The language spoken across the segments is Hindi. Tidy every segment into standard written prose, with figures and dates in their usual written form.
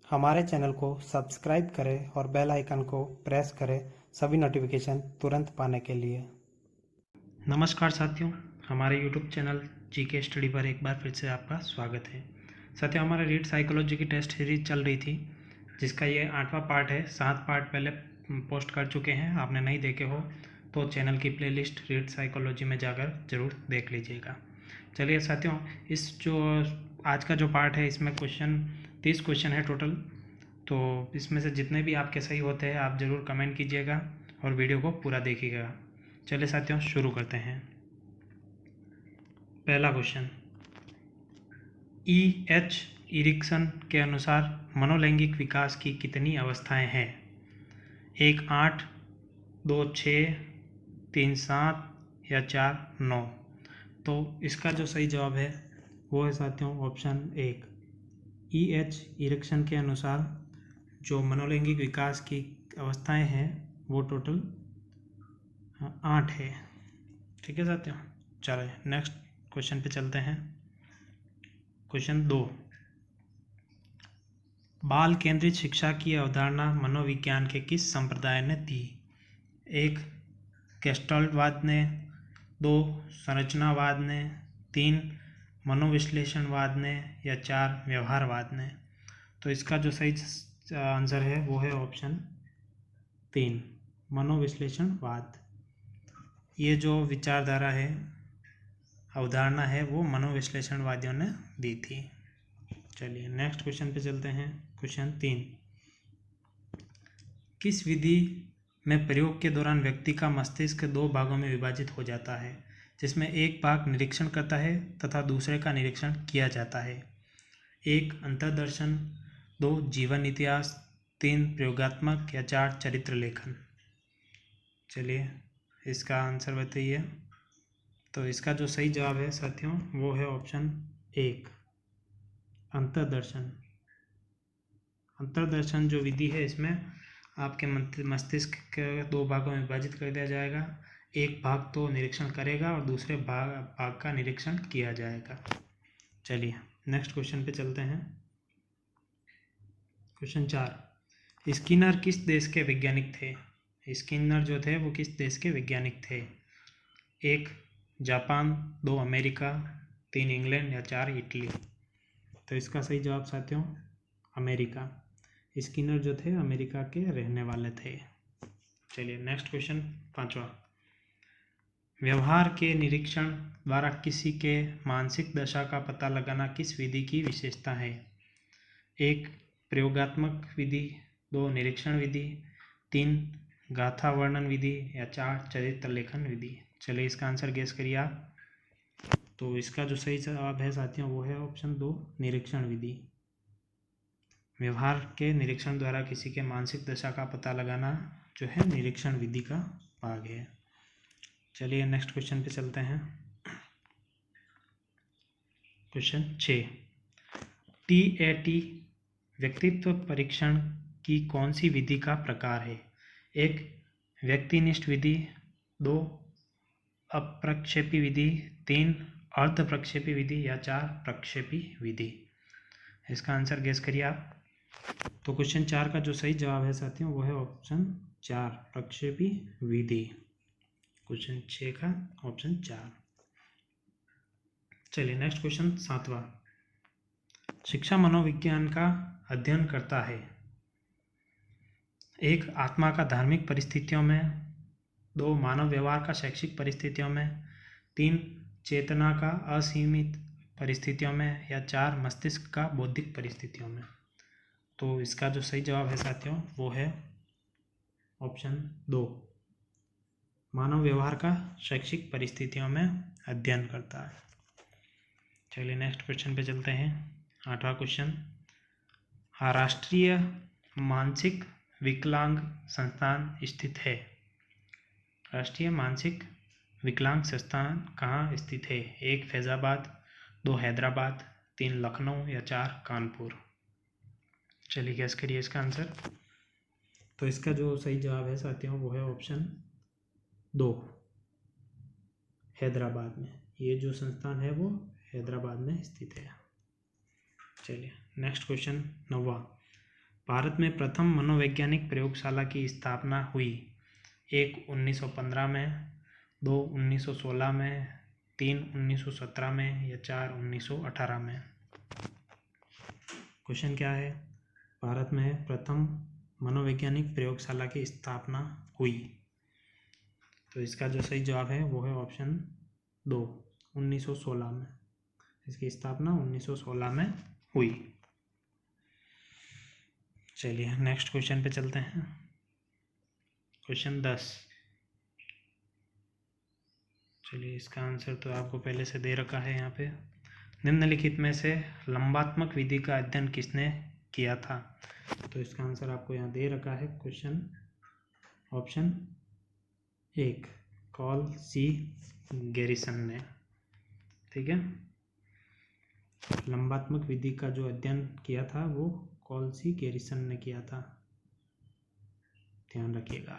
हमारे चैनल को सब्सक्राइब करें और बेल आइकन को प्रेस करें सभी नोटिफिकेशन तुरंत पाने के लिए। नमस्कार साथियों, हमारे यूट्यूब चैनल जीके स्टडी पर एक बार फिर से आपका स्वागत है। साथियों, हमारा रीड साइकोलॉजी की टेस्ट सीरीज चल रही थी, जिसका ये 8वां पार्ट है। 7 पार्ट पहले पोस्ट कर चुके हैं। आपने नहीं देखे हो तो चैनल की प्लेलिस्ट रीड साइकोलॉजी में जाकर ज़रूर देख लीजिएगा। चलिए साथियों, इस जो आज का जो पार्ट है इसमें 30 क्वेश्चन है टोटल। तो इसमें से जितने भी आपके सही होते हैं आप ज़रूर कमेंट कीजिएगा और वीडियो को पूरा देखिएगा। चलिए साथियों, शुरू करते हैं। पहला क्वेश्चन, E.H. इरिक्सन के अनुसार मनोलैंगिक विकास की कितनी अवस्थाएं हैं? 1 8, 2 6, 3 7 या 4 9। तो इसका जो सही जवाब है वो है साथियों ऑप्शन 1। E.H. इरिक्सन के अनुसार जो मनोलैंगिक विकास की अवस्थाएं हैं वो टोटल 8 है। ठीक है साथियों, चलिए नेक्स्ट क्वेश्चन पे चलते हैं। क्वेश्चन 2, बाल केंद्रित शिक्षा की अवधारणा मनोविज्ञान के किस संप्रदाय ने दी? 1 गेस्टाल्टवाद ने, 2 संरचनावाद ने, 3 मनोविश्लेषणवाद ने या 4 व्यवहारवाद ने। तो इसका जो सही आंसर है वो है ऑप्शन 3 मनोविश्लेषणवाद। ये जो विचारधारा है, अवधारणा है, वो मनोविश्लेषणवादियों ने दी थी। चलिए नेक्स्ट क्वेश्चन पे चलते हैं। क्वेश्चन 3, किस विधि में प्रयोग के दौरान व्यक्ति का मस्तिष्क 2 भागों में विभाजित हो जाता है, जिसमें एक भाग निरीक्षण करता है तथा दूसरे का निरीक्षण किया जाता है? 1 अंतर्दर्शन, 2 जीवन इतिहास, 3 प्रयोगात्मक या 4 चरित्र लेखन। चलिए इसका आंसर बताइए। तो इसका जो सही जवाब है साथियों वो है ऑप्शन 1 अंतर्दर्शन। अंतर्दर्शन जो विधि है इसमें आपके मस्तिष्क के 2 भागों में विभाजित कर दिया जाएगा। एक भाग तो निरीक्षण करेगा और दूसरे भाग का निरीक्षण किया जाएगा। चलिए नेक्स्ट क्वेश्चन पे चलते हैं। क्वेश्चन 4, स्किनर किस देश के वैज्ञानिक थे? स्किनर जो थे वो किस देश के वैज्ञानिक थे? 1 जापान, 2 अमेरिका, 3 इंग्लैंड या 4 इटली। तो इसका सही जवाब साथियों अमेरिका। स्किनर जो थे अमेरिका के रहने वाले थे। चलिए नेक्स्ट क्वेश्चन 5वां, व्यवहार के निरीक्षण द्वारा किसी के मानसिक दशा का पता लगाना किस विधि की विशेषता है? 1 प्रयोगात्मक विधि, 2 निरीक्षण विधि, 3 गाथा वर्णन विधि या 4 चरित्र लेखन विधि। चलिए इसका आंसर गेस करिए आप। तो इसका जो सही जवाब है साथियों वो है ऑप्शन 2 निरीक्षण विधि। व्यवहार के निरीक्षण द्वारा किसी के मानसिक दशा का पता लगाना जो है निरीक्षण विधि का भाग है। चलिए नेक्स्ट क्वेश्चन पे चलते हैं। क्वेश्चन 6, TAT व्यक्तित्व परीक्षण की कौन सी विधि का प्रकार है? 1 व्यक्तिनिष्ठ विधि, 2 अप्रक्षेपी विधि, 3 अर्ध प्रक्षेपी विधि या 4 प्रक्षेपी विधि। इसका आंसर गेस करिए आप। तो क्वेश्चन 4 का जो सही जवाब है साथियों वो है ऑप्शन 4 प्रक्षेपी विधि। क्वेश्चन 6 का ऑप्शन 4। चलिए नेक्स्ट क्वेश्चन 7वां, शिक्षा मनोविज्ञान का अध्ययन करता है? 1 आत्मा का धार्मिक परिस्थितियों में, 2 मानव व्यवहार का शैक्षिक परिस्थितियों में, 3 चेतना का असीमित परिस्थितियों में या 4 मस्तिष्क का बौद्धिक परिस्थितियों में। तो इसका जो सही जवाब है साथियों वो है ऑप्शन 2 मानव व्यवहार का शैक्षिक परिस्थितियों में अध्ययन करता है। चलिए नेक्स्ट क्वेश्चन पे चलते हैं। 8वां क्वेश्चन, राष्ट्रीय मानसिक विकलांग संस्थान स्थित है? राष्ट्रीय मानसिक विकलांग संस्थान कहाँ स्थित है? 1 फैजाबाद, 2 हैदराबाद, 3 लखनऊ या 4 कानपुर। चलिए गैस करिए इसका आंसर। तो इसका जो सही जवाब है साथियों वो है ऑप्शन 2 हैदराबाद में। ये जो संस्थान है वो हैदराबाद में स्थित है। चलिए नेक्स्ट क्वेश्चन 9वां, भारत में प्रथम मनोवैज्ञानिक प्रयोगशाला की स्थापना हुई? 1. 1915 में, 2. 1916 में, 3. 1917 में या 4. 1918 में? क्वेश्चन क्या है? भारत में प्रथम मनोवैज्ञानिक प्रयोगशाला की स्थापना हुई, तो इसका जो सही जवाब है वो है ऑप्शन 2, 1916 में। इसकी स्थापना 1916 में हुई। चलिए नेक्स्ट क्वेश्चन पे चलते हैं। क्वेश्चन 10। चलिए इसका आंसर तो आपको पहले से दे रखा है यहाँ पे। निम्नलिखित में से लंबात्मक विधि का अध्ययन किसने किया था? तो इसका आंसर आपको यहाँ दे रखा है क्वेश्चन ऑप्शन 1, कॉल सी गैरिसन ने। ठीक है, लंबात्मक विधि का जो अध्ययन किया था वो कॉल सी गैरिसन ने किया था, ध्यान रखिएगा।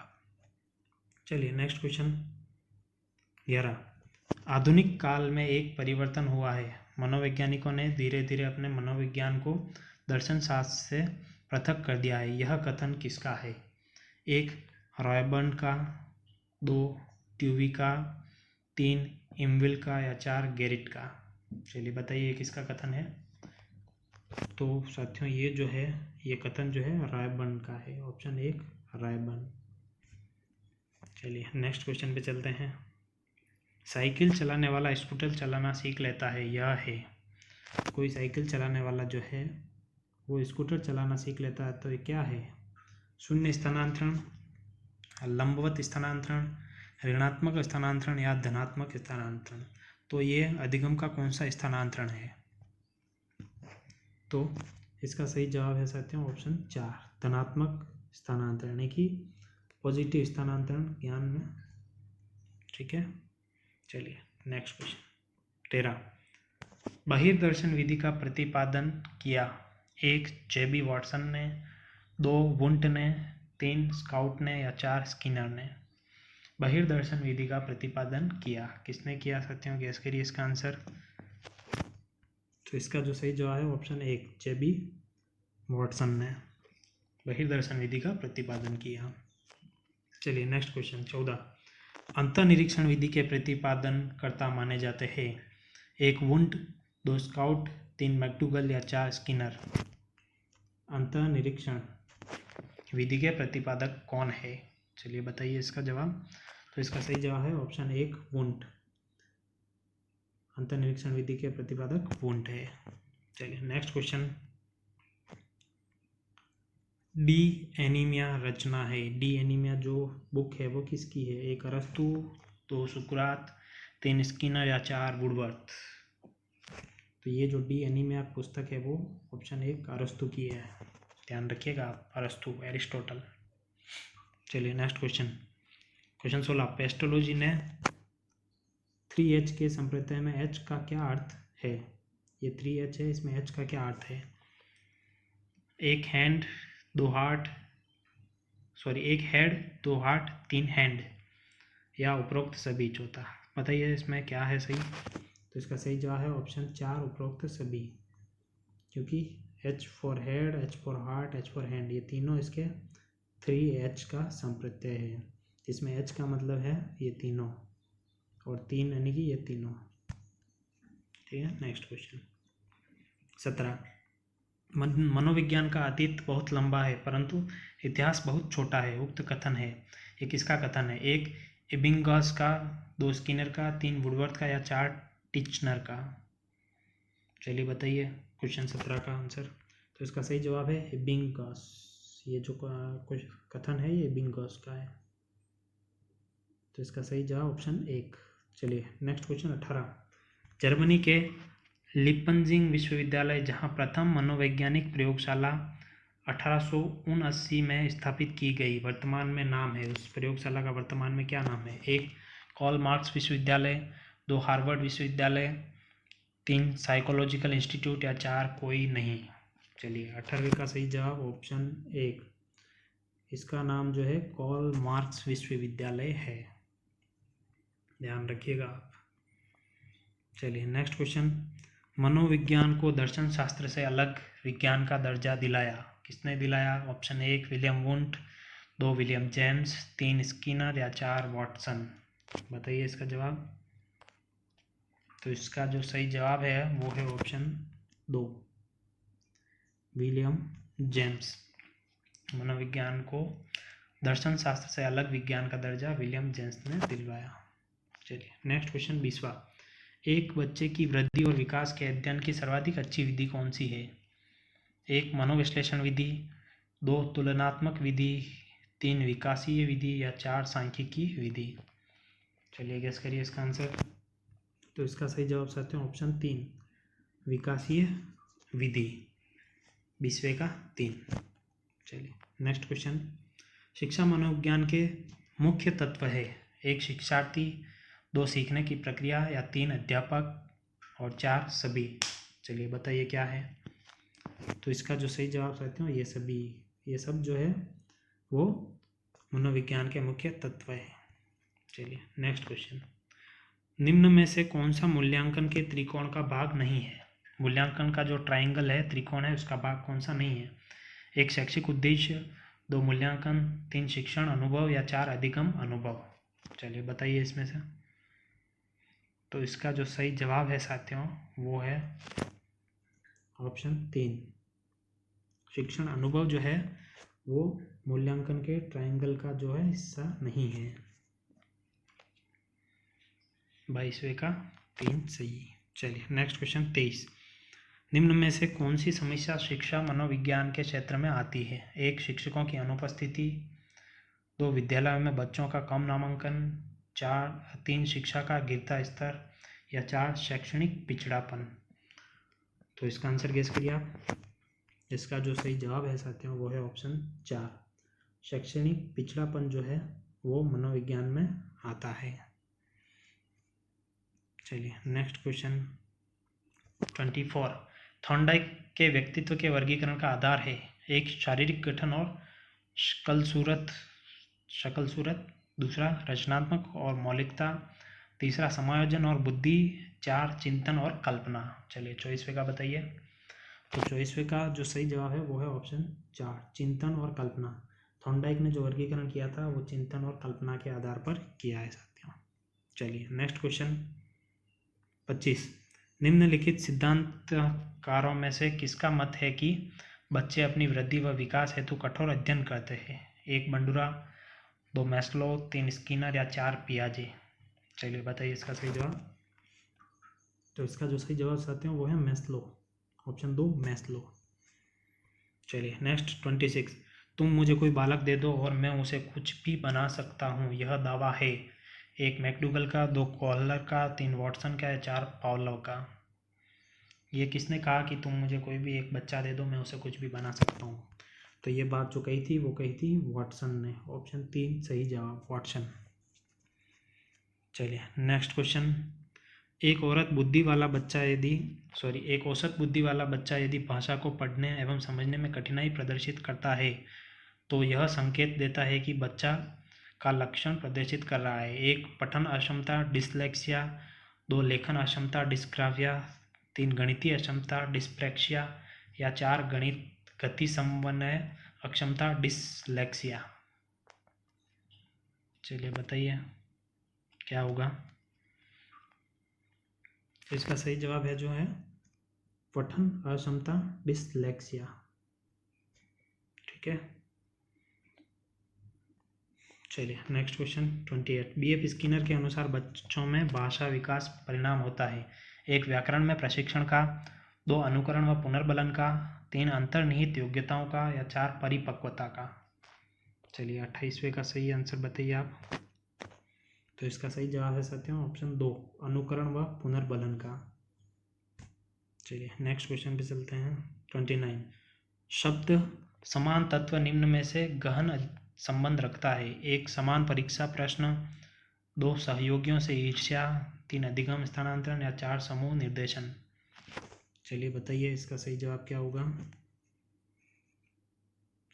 चलिए नेक्स्ट क्वेश्चन 11। आधुनिक काल में एक परिवर्तन हुआ है। मनोवैज्ञानिकों ने धीरे धीरे अपने मनोविज्ञान को दर्शन शास्त्र से पृथक कर दिया है। यह कथन किसका है? 1. रॉयबर्न का, 2. ट्यूवी का, 3. इमविल का या 4. गेरिट का? चलिए बताइए किसका कथन है। तो साथियों ये जो है, ये कथन जो है रॉयबर्न का है, ऑप्शन 1 रॉयबर्न। चलिए नेक्स्ट क्वेश्चन पे चलते हैं। साइकिल चलाने वाला स्कूटर चलाना सीख लेता है, यह है। कोई साइकिल चलाने वाला जो है वो स्कूटर चलाना सीख लेता है, तो ये क्या है? शून्य स्थानांतरण, लंबवत स्थानांतरण, ऋणात्मक स्थानांतरण या धनात्मक स्थानांतरण? तो ये अधिगम का कौन सा स्थानांतरण है? तो इसका सही जवाब है साथियों ऑप्शन 4, धनात्मक स्थानांतरण, यानी कि पॉजिटिव स्थानांतरण ज्ञान में। ठीक है, चलिए नेक्स्ट क्वेश्चन 13। बहिर्दर्शन विधि का प्रतिपादन किया? 1. जेबी वॉटसन ने, 2. वुंट ने, 3. स्काउट ने या 4. स्किनर ने? बहिर्दर्शन विधि का प्रतिपादन किया, किसने किया साथियों? गैस करिए इसका आंसर। तो इसका जो सही जवाब है ऑप्शन 1, जेबी वॉटसन ने बहिर्दर्शन विधि का प्रतिपादन किया। चलिए नेक्स्ट क्वेश्चन 14। अंतर्निरीक्षण विधि के प्रतिपादनकर्ता माने जाते हैं? 1. वुंट, 2. स्काउट, 3. मैक्डूगल या 4. स्किनर? अंतर्निरीक्षण विधि के प्रतिपादक कौन है? चलिए बताइए इसका जवाब। तो इसका सही जवाब है ऑप्शन 1, वुंट। अंतर्निरीक्षण विधि के प्रतिपादक वुंट है। चलिए नेक्स्ट क्वेश्चन। डी एनीमिया रचना है। डी एनीमिया जो बुक है वो किसकी है? 1 अरस्तु, 2 सुकरात, 3 स्किनर या 4 वुडवर्थ? तो ये जो डी एनीमिया पुस्तक है वो ऑप्शन 1 अरस्तु की है, ध्यान रखिएगा आप, अरस्तु, एरिस्टोटल। चलिए नेक्स्ट क्वेश्चन 16। पेस्टोलॉजी ने 3H के संप्रत्यय में H का क्या अर्थ है? ये 3H है, इसमें H का क्या अर्थ है? 1 hand, 2 heart, 1 head, 2 heart, 3 hand या उपरोक्त सभी? चौथा बताइए इसमें क्या है सही। तो इसका सही जवाब है ऑप्शन 4, उपरोक्त सभी, क्योंकि H for head, H for heart, H for hand, ये तीनों इसके 3H का संप्रत्यय है, जिसमें H का मतलब है ये तीनों और 3 यानी कि ये तीनों। ठीक है, नेक्स्ट क्वेश्चन 17। मनोविज्ञान का अतीत बहुत लंबा है परंतु इतिहास बहुत छोटा है, उक्त कथन है। ये किसका कथन है? 1 एबिंगस का, 2 स्किनर का, 3 वुडवर्थ का या 4 टिचनर का? चलिए बताइए क्वेश्चन 17 का आंसर। तो इसका सही जवाब है एबिंगस। ये जो कुछ कथन है ये एबिंगस का है, तो इसका सही जवाब ऑप्शन 1। चलिए नेक्स्ट क्वेश्चन 18। जर्मनी के लिपंजिंग विश्वविद्यालय, जहां प्रथम मनोवैज्ञानिक प्रयोगशाला 1879 में स्थापित की गई, वर्तमान में नाम है उस प्रयोगशाला का, वर्तमान में क्या नाम है? 1 कार्ल मार्क्स विश्वविद्यालय, 2 हार्वर्ड विश्वविद्यालय, 3 साइकोलॉजिकल इंस्टीट्यूट या 4 कोई नहीं? चलिए 18वें का सही जवाब ऑप्शन 1, इसका नाम जो है कार्ल मार्क्स विश्वविद्यालय है, ध्यान रखिएगा आप। चलिए नेक्स्ट क्वेश्चन। मनोविज्ञान को दर्शन शास्त्र से अलग विज्ञान का दर्जा दिलाया? किसने दिलाया? Option 1 William Wundt, 2 William James, 3 Skinner या 4 वॉटसन। बताइए इसका जवाब। तो इसका जो सही जवाब है वो है ऑप्शन 2 विलियम जेम्स। मनोविज्ञान को दर्शन शास्त्र से अलग विज्ञान का दर्जा विलियम जेम्स ने दिलवाया। चलिए नेक्स्ट क्वेश्चन 20वां। एक बच्चे की वृद्धि और विकास के अध्ययन की सर्वाधिक अच्छी विधि कौन सी है? 1 मनोविश्लेषण विधि, 2 तुलनात्मक विधि, 3 विकासीय विधि या 4 सांख्यिकी विधि। चलिए गेस करिए इसका आंसर। तो इसका सही जवाब साथियों ऑप्शन 3 विकासीय विधि, 20वें का 3। चलिए नेक्स्ट क्वेश्चन। शिक्षा मनोविज्ञान के मुख्य तत्व है? 1 शिक्षार्थी, 2 सीखने की प्रक्रिया या 3 अध्यापक और 4 सभी। चलिए बताइए क्या है? तो इसका जो सही जवाब साथियों ये सभी, ये सब जो है वो मनोविज्ञान के मुख्य तत्व है। चलिए नेक्स्ट क्वेश्चन। निम्न में से कौन सा मूल्यांकन के त्रिकोण का भाग नहीं है? मूल्यांकन का जो ट्राइंगल है, त्रिकोण है, उसका भाग कौन सा नहीं है? 1 शैक्षिक उद्देश्य, 2 मूल्यांकन, 3 शिक्षण अनुभव या 4 अधिगम अनुभव। चलिए बताइए इसमें से। तो इसका जो सही जवाब है साथियों वो है ऑप्शन 3 शिक्षण अनुभव जो है वो मूल्यांकन के ट्रायंगल का जो है हिस्सा नहीं है। 22वें का 3 सही। चलिए नेक्स्ट क्वेश्चन 23। निम्न में से कौन सी समस्या शिक्षा मनोविज्ञान के क्षेत्र में आती है? 1 शिक्षकों की अनुपस्थिति, 2 विद्यालयों में बच्चों का कम नामांकन, 3 शिक्षा का गिरता स्तर या 4 शैक्षणिक पिछड़ापन। तो इसका आंसर गेस करिए आप। इसका जो सही जवाब है साथियों वो है ऑप्शन 4 शैक्षणिक पिछड़ापन जो है वो मनोविज्ञान में आता है। चलिए नेक्स्ट क्वेश्चन 24। थॉर्नडाइक के व्यक्तित्व के वर्गीकरण का आधार है? 1 शारीरिक गठन और शकल सूरत, 2 रचनात्मक और मौलिकता, 3 समायोजन और बुद्धि, 4 चिंतन और कल्पना। चलिए 24वें का बताइए। तो 24वें का जो सही जवाब है वो है ऑप्शन 4 चिंतन और कल्पना। थॉर्नडाइक ने जो वर्गीकरण किया था वो चिंतन और कल्पना के आधार पर किया है साथियों। चलिए नेक्स्ट क्वेश्चन 25। निम्नलिखित सिद्धांतकारों में से किसका मत है कि बच्चे अपनी वृद्धि व विकास हेतु कठोर अध्ययन करते हैं? 1 बंडूरा, 2 मैस्लो, 3 स्किनर या 4 पियाजे। चलिए बताइए इसका सही जवाब। तो इसका जो सही जवाब साथियों वो है मैस्लो, ऑप्शन 2 मैस्लो। चलिए नेक्स्ट 26। तुम मुझे कोई बालक दे दो और मैं उसे कुछ भी बना सकता हूँ, यह दावा है? 1 मैकडूगल का, 2 कॉलर का, 3 वॉटसन का या 4 पावलोव का। ये किसने कहा कि तुम मुझे कोई भी एक बच्चा दे दो मैं उसे कुछ भी बना सकता हूँ? तो ये बात जो कही थी वो कही थी वॉटसन ने, ऑप्शन 3 सही जवाब वॉटसन। चलिए नेक्स्ट क्वेश्चन। एक औसत बुद्धि वाला बच्चा यदि भाषा को पढ़ने एवं समझने में कठिनाई प्रदर्शित करता है तो यह संकेत देता है कि बच्चा का लक्षण प्रदर्शित कर रहा है। 1 पठन अक्षमता डिसलेक्सिया, 2 लेखन अक्षमता डिस्ग्राफिया, 3 गणितीय अक्षमता डिस्प्रैक्सिया या 4 गति समन्वय अक्षमता डिसलेक्सिया। चलिए बताइए क्या होगा? इसका सही जवाब है जो है पठन अक्षमता डिसलेक्सिया। ठीक है। चलिए नेक्स्ट क्वेश्चन 28। BF स्किनर के अनुसार बच्चों में भाषा विकास परिणाम होता है? 1 व्याकरण में प्रशिक्षण का, 2 अनुकरण व पुनर्बलन का, 3 अंतर्निहित योग्यताओं का या 4 परिपक्वता का। चलिए 28वें का सही आंसर बताइए आप। तो इसका सही जवाब है साथियों ऑप्शन 2 अनुकरण व पुनर्बलन का। चलिए नेक्स्ट क्वेश्चन पे चलते हैं 29। शब्द समान तत्व निम्न में से गहन संबंध रखता है? 1 समान परीक्षा प्रश्न, 2 सहयोगियों से ईर्ष्या, 3 अधिगम स्थानांतरण या 4 समूह निर्देशन। चलिए बताइए इसका सही जवाब क्या होगा?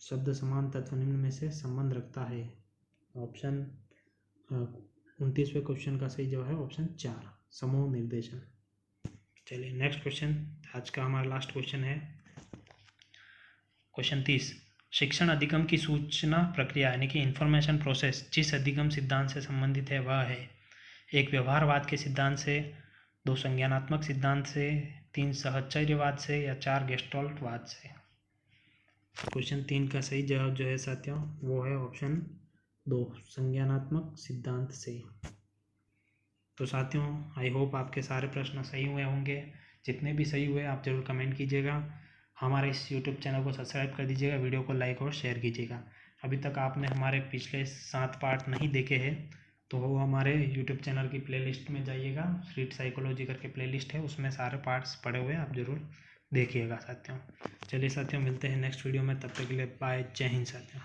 शब्द समान तत्व निम्न में से संबंध रखता है, ऑप्शन 29वें क्वेश्चन का सही जवाब है ऑप्शन 4 समूह निर्देशन। चलिए नेक्स्ट क्वेश्चन आज का हमारा लास्ट क्वेश्चन है। क्वेश्चन 30, शिक्षण अधिगम की सूचना प्रक्रिया यानी कि इंफॉर्मेशन प्रोसेस जिस अधिगम सिद्धांत से संबंधित है वह है 1 व्यवहारवाद के सिद्धांत से, 2 संज्ञानात्मक सिद्धांत से, 3 सहचर्यवाद से या 4 गेस्टोल्टवाद से। क्वेश्चन 3 का सही जवाब जो है साथियों वो है ऑप्शन 2 संज्ञानात्मक सिद्धांत से। तो साथियों आई होप आपके सारे प्रश्न सही हुए होंगे। जितने भी सही हुए आप ज़रूर कमेंट कीजिएगा। हमारे इस यूट्यूब चैनल को सब्सक्राइब कर दीजिएगा, वीडियो को लाइक और शेयर कीजिएगा। अभी तक आपने हमारे पिछले 7 पार्ट नहीं देखे हैं तो वो हमारे यूट्यूब चैनल की प्लेलिस्ट में जाइएगा, स्ट्रीट साइकोलॉजी करके प्लेलिस्ट है, उसमें सारे पार्ट्स पड़े हुए आप ज़रूर देखिएगा साथियों। चलिए साथियों मिलते हैं नेक्स्ट वीडियो में, तब तक के लिए बाय, जय हिंद साथियों।